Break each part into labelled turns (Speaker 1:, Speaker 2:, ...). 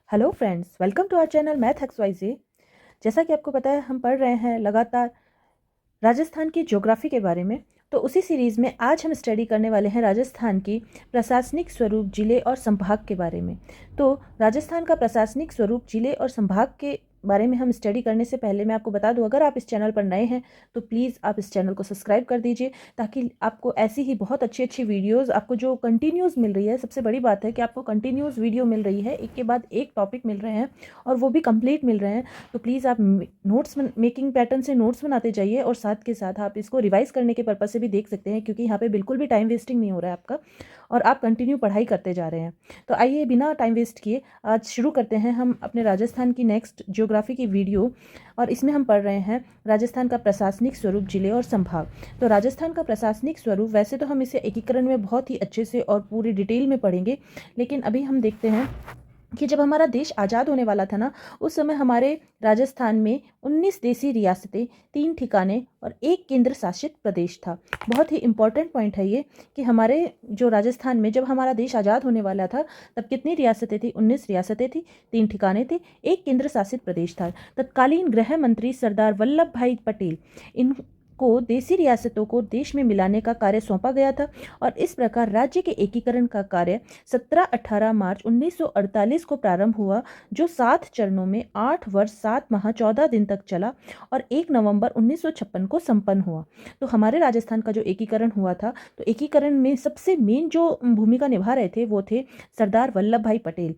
Speaker 1: Hello friends, welcome to our channel math XYZ। जैसा कि आपको पता है, हम पढ़ रहे हैं लगातार राजस्थान की ज्योग्राफी के बारे में। तो उसी सीरीज़ में आज हम स्टडी करने वाले हैं राजस्थान की प्रशासनिक स्वरूप, जिले और संभाग के बारे में। तो राजस्थान का प्रशासनिक स्वरूप, जिले और संभाग के बारे में हम स्टडी करने से पहले मैं आपको बता दूं, अगर आप इस चैनल पर नए हैं तो प्लीज़ आप इस चैनल को सब्सक्राइब कर दीजिए, ताकि आपको ऐसी ही बहुत अच्छी अच्छी वीडियोस आपको जो कंटिन्यूज़ मिल रही है। सबसे बड़ी बात है कि आपको कंटिन्यूज़ वीडियो मिल रही है, एक के बाद एक टॉपिक मिल रहे हैं और वो भी कंप्लीट मिल रहे हैं। तो प्लीज़ आप नोट्स मेकिंग पैटर्न से नोट्स बनाते जाइए, और साथ के साथ आप इसको रिवाइज करने के पर्पज़ से भी देख सकते हैं, क्योंकि यहाँ पे बिल्कुल भी टाइम वेस्टिंग नहीं हो रहा है आपका, और आप कंटिन्यू पढ़ाई करते जा रहे हैं। तो आइए बिना टाइम वेस्ट किए आज शुरू करते हैं हम अपने राजस्थान की नेक्स्ट ज्योग्राफी की वीडियो। और इसमें हम पढ़ रहे हैं राजस्थान का प्रशासनिक स्वरूप, जिले और संभाग। तो राजस्थान का प्रशासनिक स्वरूप, वैसे तो हम इसे एकीकरण में बहुत ही अच्छे से और पूरी डिटेल में पढ़ेंगे, लेकिन अभी हम देखते हैं कि जब हमारा देश आज़ाद होने वाला था ना, उस समय हमारे राजस्थान में 19 देसी रियासतें, 3 ठिकाने और 1 केंद्र शासित प्रदेश था। बहुत ही इम्पॉर्टेंट पॉइंट है ये कि हमारे जो राजस्थान में जब हमारा देश आज़ाद होने वाला था, तब कितनी रियासतें थी? 19 रियासतें थी, 3 ठिकाने थे, 1 केंद्र शासित प्रदेश था। तत्कालीन गृह मंत्री सरदार वल्लभ भाई पटेल इन को देसी रियासतों को देश में मिलाने का कार्य सौंपा गया था, और इस प्रकार राज्य के एकीकरण का कार्य 17-18 मार्च 1948 को प्रारंभ हुआ, जो 7 चरणों में 8 वर्ष 7 माह 14 दिन तक चला और 1 नवंबर 1956 को संपन्न हुआ। तो हमारे राजस्थान का जो एकीकरण हुआ था, तो एकीकरण में सबसे मेन जो भूमिका निभा रहे थे वो थे सरदार वल्लभ भाई पटेल।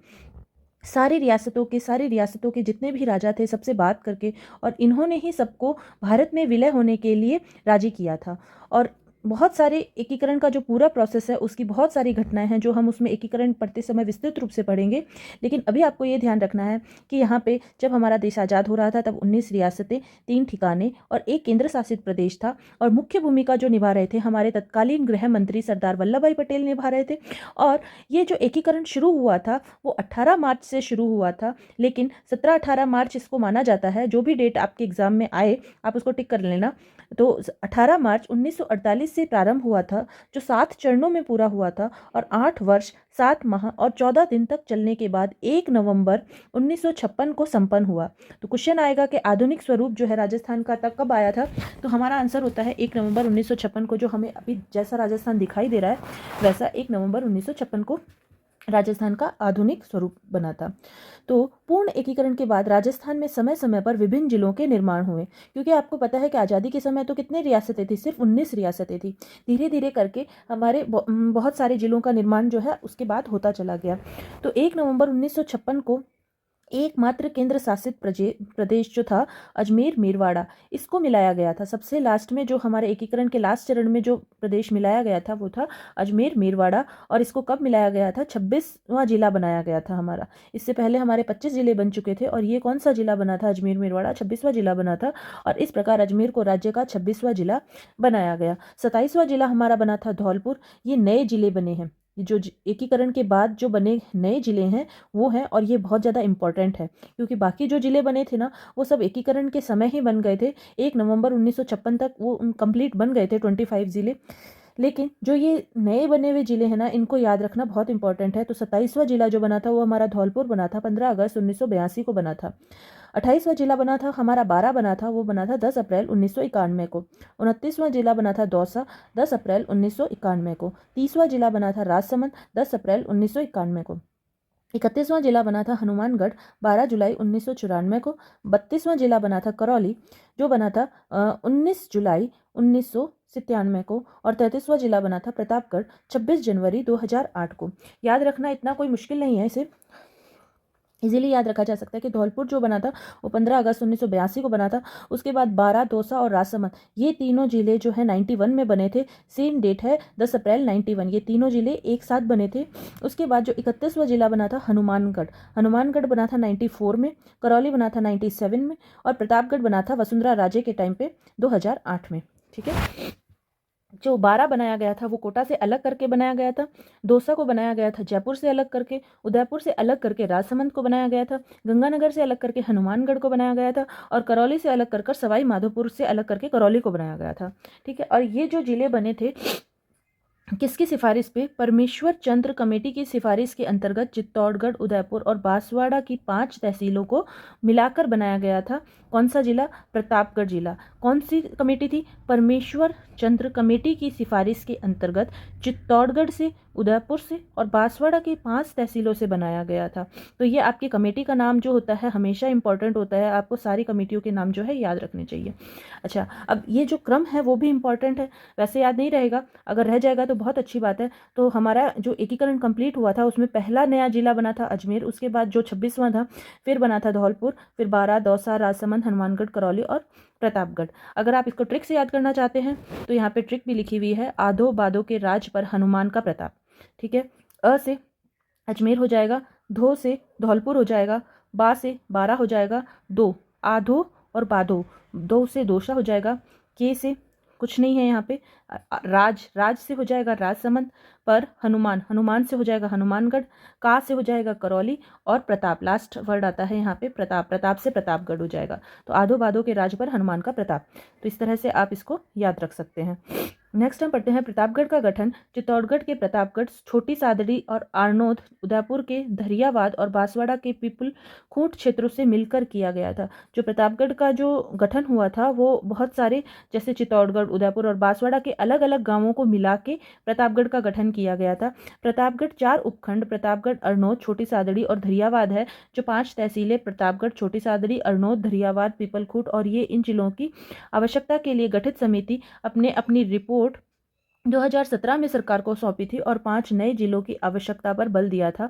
Speaker 1: सारी रियासतों के जितने भी राजा थे, सबसे बात करके, और इन्होंने ही सबको भारत में विलय होने के लिए राजी किया था। और बहुत सारे एकीकरण का जो पूरा प्रोसेस है, उसकी बहुत सारी घटनाएं हैं जो हम उसमें एकीकरण पढ़ते समय विस्तृत रूप से पढ़ेंगे। लेकिन अभी आपको ये ध्यान रखना है कि यहाँ पे जब हमारा देश आज़ाद हो रहा था, तब 19 रियासतें, 3 ठिकाने और 1 केंद्र शासित प्रदेश था, और मुख्य भूमिका जो निभा रहे थे हमारे तत्कालीन गृह मंत्री सरदार वल्लभ भाई पटेल निभा रहे थे। और ये जो एकीकरण शुरू हुआ था वो 18 मार्च से शुरू हुआ था, लेकिन 17-18 मार्च इसको माना जाता है। जो भी डेट आपके एग्जाम में आए आप उसको टिक कर लेना। तो 18 मार्च 1948 से प्रारंभ हुआ था, जो 7 चरणों में पूरा हुआ था, और 8 वर्ष 7 माह और 14 दिन तक चलने के बाद 1 नवंबर 1956 को संपन्न हुआ। तो क्वेश्चन आएगा कि आधुनिक स्वरूप जो है राजस्थान का तब कब आया था? तो हमारा आंसर होता है 1 नवंबर 1956 को। जो हमें अभी जैसा राजस्थान दिखाई दे रहा है, वैसा 1 नवंबर 1956 को राजस्थान का आधुनिक स्वरूप बना था। तो पूर्ण एकीकरण के बाद राजस्थान में समय समय पर विभिन्न जिलों के निर्माण हुए, क्योंकि आपको पता है कि आज़ादी के समय तो कितने रियासतें थी? सिर्फ 19 रियासतें थी। धीरे धीरे करके हमारे बहुत सारे जिलों का निर्माण जो है उसके बाद होता चला गया। तो 1 नवंबर 1956 को एकमात्र केंद्र शासित प्रदेश जो था अजमेर मेरवाड़ा, इसको मिलाया गया था। सबसे लास्ट में जो हमारे एकीकरण के लास्ट चरण में जो प्रदेश मिलाया गया था वो था अजमेर मेरवाड़ा। और इसको कब मिलाया गया था? 26वां जिला बनाया गया था हमारा। इससे पहले हमारे 25 जिले बन चुके थे, और ये कौन सा जिला बना था? अजमेर मेरवाड़ा 26वां जिला बना था, और इस प्रकार अजमेर को राज्य का 26वां जिला बनाया गया। 27वां जिला हमारा बना था धौलपुर। ये नए जिले बने हैं, जो एकीकरण के बाद जो बने नए जिले हैं वो हैं, और ये बहुत ज़्यादा इंपॉर्टेंट है, क्योंकि बाकी जो जिले बने थे ना, वो सब एकीकरण के समय ही बन गए थे। 1 नवंबर 1956 तक वो कंप्लीट बन गए थे 25 जिले। लेकिन जो ये नए बने हुए जिले हैं ना, इनको याद रखना बहुत इंपॉर्टेंट है। तो 27वां जिला जो बना था वो हमारा धौलपुर बना था, 15 अगस्त 1982 को बना था। 28वां जिला बना था हमारा बारा बना था, वो बना था 10 अप्रैल 1991 को। 29वां जिला बना था दौसा, 10 अप्रैल 1991 को। 30वां जिला बना था राजसमंद, 10 अप्रैल 1991 को। 31वां जिला बना था हनुमानगढ़, 12 जुलाई 1994 को। 32वां जिला बना था करौली, जो बना था 19 जुलाई 1997 को। और 33वां जिला बना था प्रतापगढ़, 26 जनवरी 2008 को। याद रखना इतना कोई मुश्किल नहीं है, इसे इजीली याद रखा जा सकता है कि धौलपुर जो बना था वो 15 अगस्त 1982 को बना था। उसके बाद बारा, दौसा और राजसमंद, ये तीनों जिले जो है 91 में बने थे। सेम डेट है 10 अप्रैल 91, ये तीनों जिले एक साथ बने थे। उसके बाद जो 31वां जिला बना था हनुमानगढ़, हनुमानगढ़ बना था 94 में, करौली बना था 97 में, और प्रतापगढ़ बना था वसुंधरा राजे के टाइम पे 2008 में। ठीक है। जो बारा बनाया गया था वो कोटा से अलग करके बनाया गया था। दौसा को बनाया गया था जयपुर से अलग करके। उदयपुर से अलग करके राजसमंद को बनाया गया था। गंगानगर से अलग करके हनुमानगढ़ को बनाया गया था, और करौली से अलग कर सवाई माधोपुर से अलग करके करौली को बनाया गया था। ठीक है। और ये जो जिले बने थे किसकी सिफारिश पे? परमेश्वर चंद्र कमेटी की सिफारिश के अंतर्गत चित्तौड़गढ़, उदयपुर और बांसवाड़ा की 5 तहसीलों को मिलाकर बनाया गया था। कौन सा जिला? प्रतापगढ़ जिला। कौन सी कमेटी थी? परमेश्वर चंद्र कमेटी की सिफारिश के अंतर्गत चित्तौड़गढ़ से, उदयपुर से और बांसवाड़ा की 5 तहसीलों से बनाया गया था। तो ये आपकी कमेटी का नाम जो होता है हमेशा इंपॉर्टेंट होता है, आपको सारी कमेटियों के नाम जो है याद रखने चाहिए। अच्छा, अब ये जो क्रम है वो भी इंपॉर्टेंट है, वैसे याद नहीं रहेगा, अगर रह जाएगा तो बहुत अच्छी बात है। तो हमारा जो एकीकरण कंप्लीट हुआ था उसमें पहला नया जिला बना था अजमेर, उसके बाद जो 26वां था फिर बना था धौलपुर, फिर बारां, दौसा, राजसमंद, हनुमानगढ़, करौली और प्रतापगढ़। अगर आप इसको ट्रिक से याद करना चाहते हैं तो यहाँ पे ट्रिक भी लिखी हुई है, आधो बादो के राज पर हनुमान का प्रताप। ठीक है, अ से अजमेर हो जाएगा, धो से धौलपुर हो जाएगा, बा से बारह हो जाएगा, दो आधो और बादो, दो से दोषा हो जाएगा, के से कुछ नहीं है यहाँ पे, राज से हो जाएगा राजसमंद, पर हनुमान, हनुमान से हो जाएगा हनुमानगढ़, का से हो जाएगा करौली और प्रताप, लास्ट वर्ड आता है यहाँ पे प्रताप, प्रताप से प्रतापगढ़ हो जाएगा। तो आधो बादो के राज पर हनुमान का प्रताप। तो इस तरह से आप इसको याद रख सकते हैं। नेक्स्ट हम पढ़ते हैं प्रतापगढ़ का गठन। चित्तौड़गढ़ के प्रतापगढ़, छोटी सादड़ी और आरनोद, उदयपुर के धरियावाद और बांसवाड़ा के पीपल खूंट क्षेत्रों से मिलकर किया गया था। जो प्रतापगढ़ का जो गठन हुआ था वो बहुत सारे, जैसे चित्तौड़गढ़, उदयपुर और बांसवाड़ा के अलग अलग गांवों को मिला के प्रतापगढ़ का गठन किया गया था। प्रतापगढ़ 4 उपखंड प्रतापगढ़, अरनोद, छोटी सादड़ी और धरियावाद है। जो 5 तहसीलें प्रतापगढ़, छोटी सादड़ी, अरनोद, धरियावाद, पीपलखूंट और ये इन जिलों की आवश्यकता के लिए गठित समिति अपने अपनी रिपोर्ट 2017 में सरकार को सौंपी थी और 5 नए जिलों की आवश्यकता पर बल दिया था।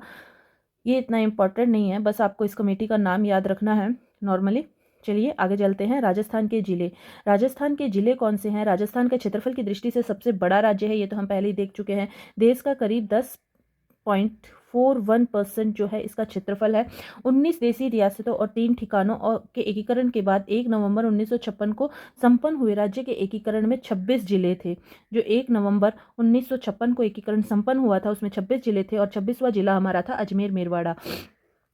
Speaker 1: ये इतना इम्पोर्टेंट नहीं है, बस आपको इस कमेटी का नाम याद रखना है नॉर्मली। चलिए आगे चलते हैं। राजस्थान के जिले। राजस्थान के जिले कौन से हैं? राजस्थान के क्षेत्रफल की दृष्टि से सबसे बड़ा राज्य है, ये तो हम पहले ही देख चुके हैं। देश का करीब 10.41% जो है इसका क्षेत्रफल है। 19 देशी रियासतों और 3 ठिकानों के एकीकरण के बाद 1 नवंबर 1956 को संपन्न हुए राज्य के एकीकरण में 26 जिले थे। जो 1 नवंबर 1956 को एकीकरण संपन्न हुआ था उसमें 26 जिले थे और 26वां जिला हमारा था अजमेर मेरवाड़ा।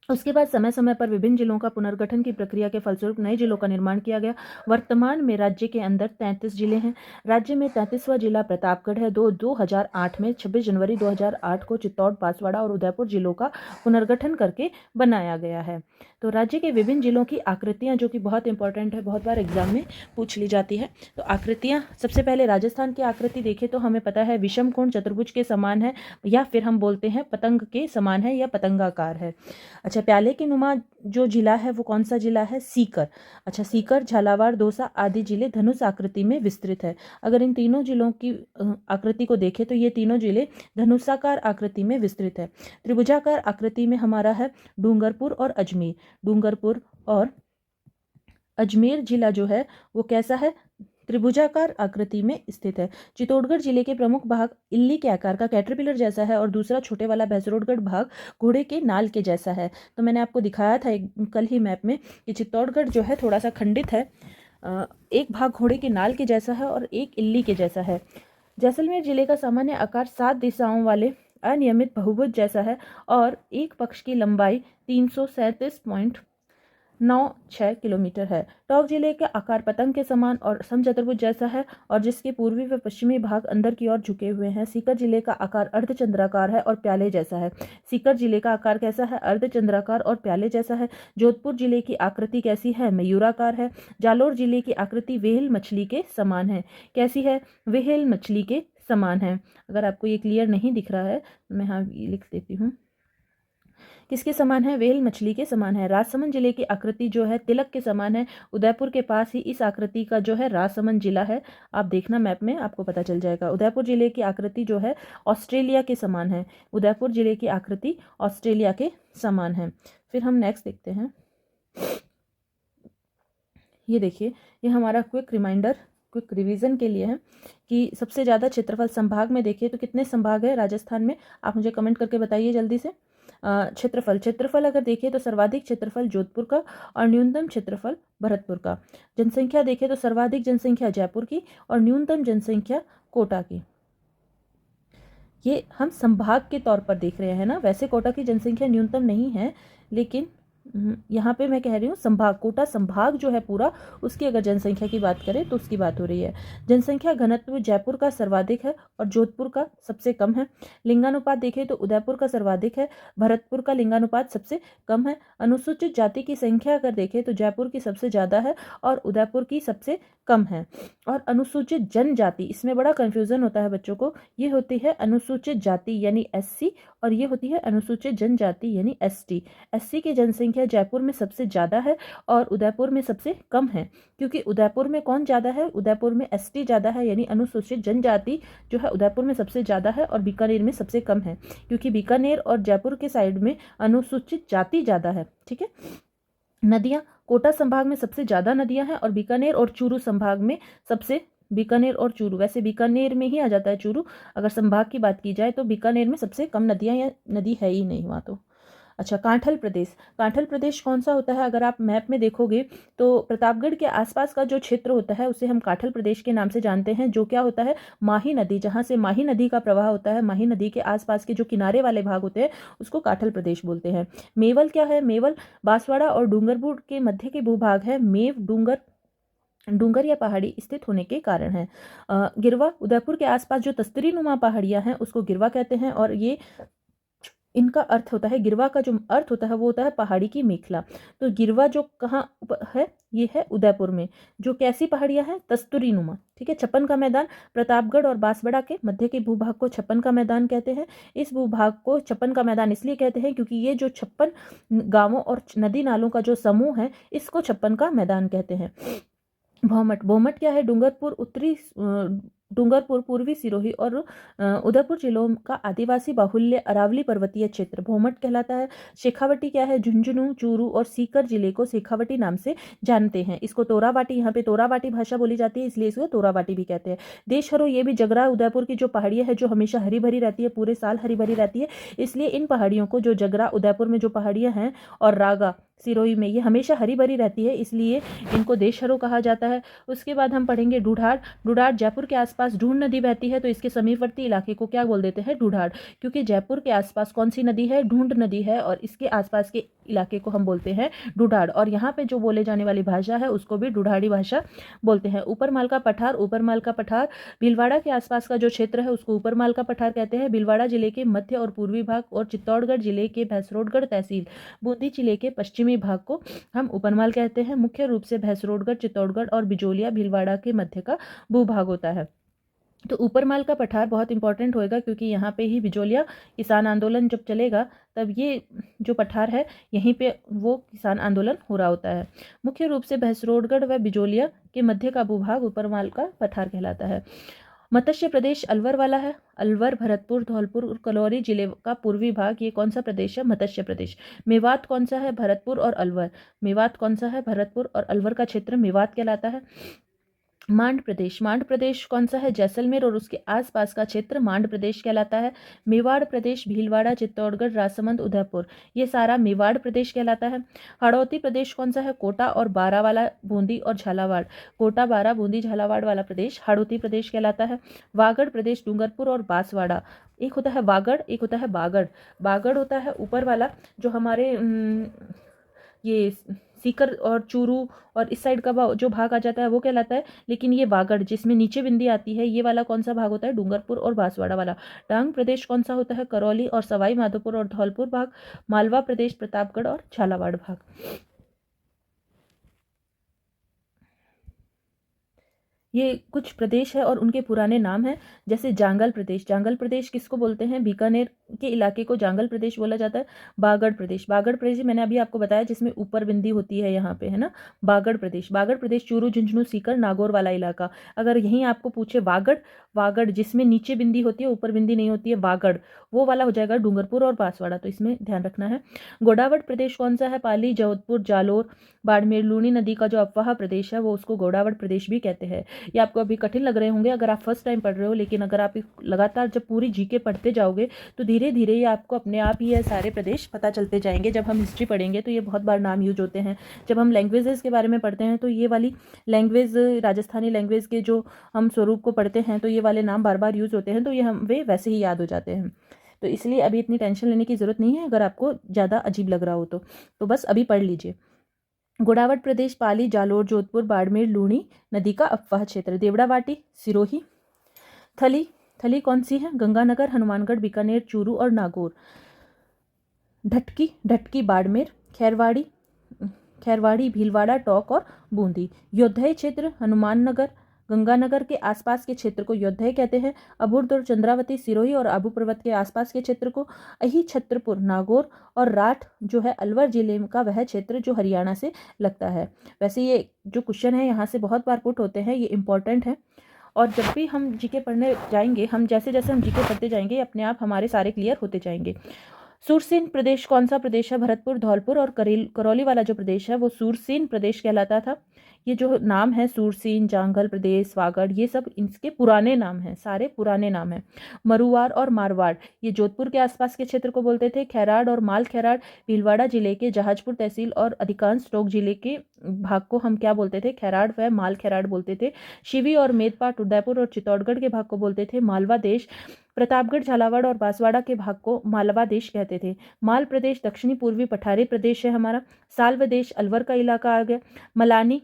Speaker 1: उसके बाद समय समय पर विभिन्न जिलों का पुनर्गठन की प्रक्रिया के फलस्वरूप नए जिलों का निर्माण किया गया। वर्तमान में राज्य के अंदर 33 जिले हैं। राज्य में 33वां जिला प्रतापगढ़ है। 2008 में 26 जनवरी 2008 को चित्तौड़, बांसवाड़ा और उदयपुर जिलों का पुनर्गठन करके बनाया गया है। तो राज्य के विभिन्न जिलों की आकृतियाँ जो कि बहुत इंपॉर्टेंट है, बहुत बार एग्जाम में पूछ ली जाती है। तो आकृतियाँ, सबसे पहले राजस्थान की आकृति देखें तो हमें पता है विषम कोण चतुर्भुज के समान है, या फिर हम बोलते हैं पतंग के समान है या पतंगाकार है। अच्छा, प्याले के नुमा जो जिला है वो कौन सा जिला है? सीकर। अच्छा, सीकर, झालावाड़, दौसा आदि जिले धनुष आकृति में विस्तृत है। अगर इन तीनों जिलों की आकृति को देखें तो ये तीनों जिले धनुषाकार आकृति में विस्तृत है। त्रिभुजाकार आकृति में हमारा है डूंगरपुर और अजमेर। डूंगरपुर और अजमेर जिला जो है वो कैसा है? त्रिभुजाकार आकृति में स्थित है। चित्तौड़गढ़ जिले के प्रमुख भाग इल्ली के आकार का कैटरपिलर जैसा है और दूसरा छोटे वाला भैंसरोडगढ़ भाग घोड़े के नाल के जैसा है। तो मैंने आपको दिखाया था कल ही मैप में कि चित्तौड़गढ़ जो है थोड़ा सा खंडित है, एक भाग घोड़े के नाल के जैसा है और एक इल्ली के जैसा है। जैसलमेर जिले का सामान्य आकार 7 दिशाओं वाले अनियमित बहुभुज जैसा है और एक पक्ष की लंबाई 337.96 किलोमीटर है। टोंक जिले का आकार पतंग के समान और समचतुर्भुज जैसा है और जिसके पूर्वी व पश्चिमी भाग अंदर की ओर झुके हुए हैं। सीकर जिले का आकार अर्धचंद्राकार है और प्याले जैसा है। सीकर जिले का आकार कैसा है? अर्धचंद्राकार और प्याले जैसा है। जोधपुर जिले की आकृति कैसी है? मयूराकार है। जालोर जिले की आकृति व्हेल मछली के समान है। कैसी है? व्हेल मछली के समान है। अगर आपको ये क्लियर नहीं दिख रहा है तो मैं यहाँ लिख देती हूँ। किसके समान है? व्हेल मछली के समान है। राजसमंद जिले की आकृति जो है तिलक के समान है। उदयपुर के पास ही इस आकृति का जो है राजसमंद जिला है, आप देखना मैप में आपको पता चल जाएगा। उदयपुर जिले की आकृति जो है ऑस्ट्रेलिया के समान है। उदयपुर जिले की आकृति ऑस्ट्रेलिया के समान है। फिर हम नेक्स्ट देखते हैं। ये देखिए, ये हमारा क्विक रिमाइंडर, क्विक रिवीजन के लिए है कि सबसे ज़्यादा क्षेत्रफल संभाग में देखिए तो कितने संभाग है राजस्थान में, आप मुझे कमेंट करके बताइए जल्दी से। क्षेत्रफल अगर देखिए तो सर्वाधिक क्षेत्रफल जोधपुर का और न्यूनतम क्षेत्रफल भरतपुर का। जनसंख्या देखें तो सर्वाधिक जनसंख्या जयपुर की और न्यूनतम जनसंख्या कोटा की। ये हम संभाग के तौर पर देख रहे हैं ना, वैसे कोटा की जनसंख्या न्यूनतम नहीं है, लेकिन यहाँ पे मैं कह रही हूँ संभाग, कोटा संभाग जो है पूरा, उसकी अगर जनसंख्या की बात करें तो उसकी बात हो रही है। जनसंख्या घनत्व जयपुर का सर्वाधिक है और जोधपुर का सबसे कम है। लिंगानुपात देखें तो उदयपुर का सर्वाधिक है, भरतपुर का लिंगानुपात सबसे कम है। अनुसूचित जाति की संख्या अगर देखें तो जयपुर की सबसे ज़्यादा है और उदयपुर की सबसे कम है। और अनुसूचित जनजाति, इसमें बड़ा कन्फ्यूज़न होता है बच्चों को, ये होती है अनुसूचित जाति यानी SC और ये होती है अनुसूचित जनजाति यानी ST। SC की जनसंख्या जयपुर में सबसे ज़्यादा है और उदयपुर में सबसे कम है। क्योंकि उदयपुर में कौन ज़्यादा है, उदयपुर में ST ज़्यादा है यानी अनुसूचित जनजाति जो है उदयपुर में सबसे ज़्यादा है और बीकानेर में सबसे कम है, क्योंकि बीकानेर और जयपुर के साइड में अनुसूचित जाति ज़्यादा है। ठीक है। नदियाँ, कोटा संभाग में सबसे ज़्यादा नदियाँ हैं और बीकानेर और चूरू संभाग में सबसे, बीकानेर और चूरू, वैसे बीकानेर में ही आ जाता है चूरू, अगर संभाग की बात की जाए तो बीकानेर में सबसे कम नदियाँ या नदी है ही नहीं वहाँ तो। अच्छा, कांठल प्रदेश, कांठल प्रदेश कौन सा होता है, अगर आप मैप में देखोगे तो प्रतापगढ़ के आसपास का जो क्षेत्र होता है उसे हम कांठल प्रदेश के नाम से जानते हैं, जो क्या होता है, माही नदी, जहाँ से माही नदी का प्रवाह होता है, माही नदी के आसपास के जो किनारे वाले भाग होते हैं उसको कांठल प्रदेश बोलते हैं। मेवल क्या है, मेवल बांसवाड़ा और डूंगरपुर के मध्य के भूभाग है। मेव डूंगर या पहाड़ी स्थित होने के कारण है। गिरवा, उदयपुर के आसपास जो तस्तरी नुमा पहाड़ियां हैं उसको गिरवा कहते हैं और ये इनका अर्थ होता है, गिरवा का जो अर्थ होता है वो होता है पहाड़ी की मेखला। तो गिरवा जो कहाँ है, ये है उदयपुर में। जो कैसी पहाड़ियाँ हैं, तस्तुरी नुमा। ठीक है। छप्पन का मैदान, प्रतापगढ़ और बांसवाड़ा के मध्य के भूभाग को छप्पन का मैदान कहते हैं। इस भूभाग को छप्पन का मैदान इसलिए कहते हैं क्योंकि ये जो 56 गांवों और नदी नालों का जो समूह है इसको छप्पन का मैदान कहते हैं। भौमट, भौमट क्या है, डूंगरपुर पूर्वी सिरोही और उदयपुर जिलों का आदिवासी बाहुल्य अरावली पर्वतीय क्षेत्र भौमट कहलाता है। शेखावटी क्या है, झुंझुनू, चूरू और सीकर जिले को शेखावटी नाम से जानते हैं। इसको तोरावाटी, यहाँ पे तोरावाटी भाषा बोली जाती है इसलिए इसको तोरावाटी भी कहते हैं। देशहरो, ये भी जगरा उदयपुर की जो पहाड़ियाँ है जो हमेशा हरी भरी रहती है, पूरे साल हरी भरी रहती है, इसलिए इन पहाड़ियों को, जो जगरा उदयपुर में जो पहाड़ियाँ हैं और रागा सिरोही में, ये हमेशा हरी भरी रहती है इसलिए इनको देशहरो कहा जाता है। उसके बाद हम पढ़ेंगे ढूढ़ाड़। ढूढ़ाड़, जयपुर के आसपास ढूंढ नदी बहती है तो इसके समीपवर्ती इलाके को क्या बोल देते हैं, ढूढ़ाड़। क्योंकि जयपुर के आसपास कौन सी नदी है, ढूंढ नदी है और इसके आसपास के इलाके को हम बोलते हैं ढूढ़ाड़। और यहाँ पे जो बोले जाने वाली भाषा है उसको भी ढूढ़ाड़ी भाषा बोलते हैं। ऊपरमाल का पठार, ऊपरमाल का पठार भीलवाड़ा के आसपास का जो क्षेत्र है उसको ऊपरमाल का पठार कहते हैं। भीलवाड़ा जिले के मध्य और पूर्वी भाग और चित्तौड़गढ़ जिले के भैंसरोडगढ़ तहसील, बूंदी जिले के पश्चिमी भाग को हम ऊपरमाल कहते हैं। मुख्य रूप से भैंसरोडगढ़, चित्तौड़गढ़ और बिजोलिया भीलवाड़ा के मध्य का भूभाग होता है। तो ऊपरमाल का पठार बहुत इंपॉर्टेंट होएगा क्योंकि यहाँ पे ही बिजोलिया किसान आंदोलन जब चलेगा तब ये जो पठार है यहीं पे वो किसान आंदोलन हो रहा होता है। मुख्य रूप से भैंसरोडगढ़ व बिजोलिया के मध्य का भूभाग ऊपरमाल का पठार कहलाता है। मत्स्य प्रदेश अलवर वाला है। अलवर, भरतपुर, धौलपुर और कलौरी जिले का पूर्वी भाग, ये कौन सा प्रदेश है, मत्स्य प्रदेश। मेवात कौन सा है, भरतपुर और अलवर। मेवात कौन सा है, भरतपुर और अलवर का क्षेत्र मेवात कहलाता है। मांड प्रदेश, मांड प्रदेश कौन सा है, जैसलमेर और उसके आसपास का क्षेत्र मांड प्रदेश कहलाता है। मेवाड़ प्रदेश, भीलवाड़ा, चित्तौड़गढ़, राजसमंद, उदयपुर, ये सारा मेवाड़ प्रदेश कहलाता है। हाड़ौती प्रदेश कौन सा है, कोटा और बारा वाला, बूंदी और झालावाड़। कोटा, बारा, बूंदी, झालावाड़ वाला प्रदेश हाड़ौती प्रदेश कहलाता है। वागड़ प्रदेश, डूंगरपुर और बांसवाड़ा। एक होता है वागड़, एक होता है बागड़। बागड़ होता है ऊपर वाला जो हमारे ये सीकर और चूरू और इस साइड का जो भाग आ जाता है वो कहलाता है। लेकिन ये वागड़ जिसमें नीचे बिंदी आती है ये वाला कौन सा भाग होता है, डूंगरपुर और बांसवाड़ा वाला। डांग प्रदेश कौन सा होता है, करौली और सवाई माधोपुर और धौलपुर भाग। मालवा प्रदेश, प्रतापगढ़ और झालावाड़ भाग। ये कुछ प्रदेश है और उनके पुराने नाम हैं, जैसे जांगल प्रदेश। जांगल प्रदेश किसको बोलते हैं, बीकानेर के इलाके को जांगल प्रदेश बोला जाता है। बागड़ प्रदेश, बागड़ प्रदेश मैंने अभी आपको बताया जिसमें ऊपर बिंदी होती है यहाँ पे, है ना। बागड़ प्रदेश, बागड़ प्रदेश चूरू, झुंझुनू, सीकर, नागौर वाला इलाका। अगर यहीं आपको पूछे वागड़, वागड़ जिसमें नीचे बिंदी होती है ऊपर बिंदी नहीं होती है, वागड़ वो वाला हो जाएगा डूंगरपुर और बांसवाड़ा, तो इसमें ध्यान रखना है। गोडावट प्रदेश कौन सा है, पाली, जोधपुर, जालोर, बाड़मेर, लूनी नदी का जो अफवाह प्रदेश है वो उसको गोडावट प्रदेश भी कहते हैं। ये आपको अभी कठिन लग रहे होंगे अगर आप फर्स्ट टाइम पढ़ रहे हो, लेकिन अगर आप लगातार जब पूरी जीके पढ़ते जाओगे तो धीरे धीरे ये आपको अपने आप ही ये सारे प्रदेश पता चलते जाएंगे। जब हम हिस्ट्री पढ़ेंगे तो ये बहुत बार नाम यूज होते हैं। जब हम लैंग्वेजेस के बारे में पढ़ते हैं तो ये वाली लैंग्वेज, राजस्थानी लैंग्वेज के जो हम स्वरूप को पढ़ते हैं तो ये वाले नाम बार बार यूज होते हैं, तो ये हम वे वैसे ही याद हो जाते हैं। तो इसलिए अभी इतनी टेंशन लेने की ज़रूरत नहीं है अगर आपको ज़्यादा अजीब लग रहा हो तो बस अभी पढ़ लीजिए। गोडावट प्रदेश पाली, जालोर, जोधपुर, बाड़मेर, लूणी नदी का अपवाह क्षेत्र। देवड़ावाटी, सिरोही। थली, थली कौन सी है? गंगानगर, हनुमानगढ़, बीकानेर, चूरू और नागौर। ढटकी, ढटकी बाड़मेर। खैरवाड़ी, खैरवाड़ी, भीलवाड़ा, टोंक और बूंदी। योद्धाई क्षेत्र, हनुमाननगर, गंगानगर के आसपास के क्षेत्र को योद्धाई कहते हैं। अबुर्द और चंद्रावती, सिरोही और आबू पर्वत के आसपास के क्षेत्र को अही, छत्रपुर, नागौर और राठ जो है अलवर जिले का वह क्षेत्र जो हरियाणा से लगता है। वैसे ये जो क्वेश्चन है यहाँ से बहुत बार पुट होते हैं, ये इंपॉर्टेंट है। और जब भी हम जीके पढ़ने जाएंगे, हम जैसे जैसे हम जीके पढ़ते जाएंगे अपने आप हमारे सारे क्लियर होते जाएंगे। सूरसेन प्रदेश कौन सा प्रदेश है? भरतपुर, धौलपुर और करौली वाला जो प्रदेश है वो सूरसेन प्रदेश कहलाता था। ये जो नाम है सूरसेन, जांगल प्रदेश, वागड़, ये सब इनके पुराने नाम हैं, सारे पुराने नाम हैं। मरुवाड़ और मारवाड़ ये जोधपुर के आसपास के क्षेत्र को बोलते थे। खैराड़ और माल खैराड़ भीलवाड़ा जिले के जहाजपुर तहसील और अधिकांश टोंक जिले के भाग को हम क्या बोलते थे? खैराड़ व माल खैराड़ बोलते थे। शिवी और मेदपाट उदयपुर और चित्तौड़गढ़ के भाग को बोलते थे मालवा देश। प्रतापगढ़, झालावाड़ और बांसवाड़ा के भाग को मालवा देश कहते थे। माल प्रदेश दक्षिणी पूर्वी पठारी प्रदेश है हमारा। साल्व देश अलवर का इलाका आ गया। मलानी,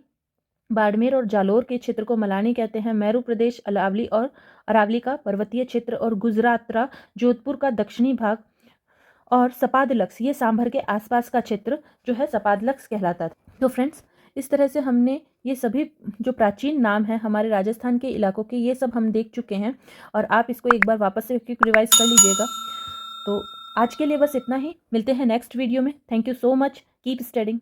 Speaker 1: बाड़मेर और जालोर के क्षेत्र को मलानी कहते हैं। मैरू प्रदेश अलावली और अरावली का पर्वतीय क्षेत्र और गुजरातरा जोधपुर का दक्षिणी भाग और सपादलक्स ये सांभर के आसपास का क्षेत्र जो है सपादलक्स कहलाता था। तो फ्रेंड्स, इस तरह से हमने ये सभी जो प्राचीन नाम हैं हमारे राजस्थान के इलाकों के, ये सब हम देख चुके हैं और आप इसको एक बार वापस से क्विक रिवाइज कर लीजिएगा। तो आज के लिए बस इतना ही, मिलते हैं नेक्स्ट वीडियो में। Thank you so much, keep studying.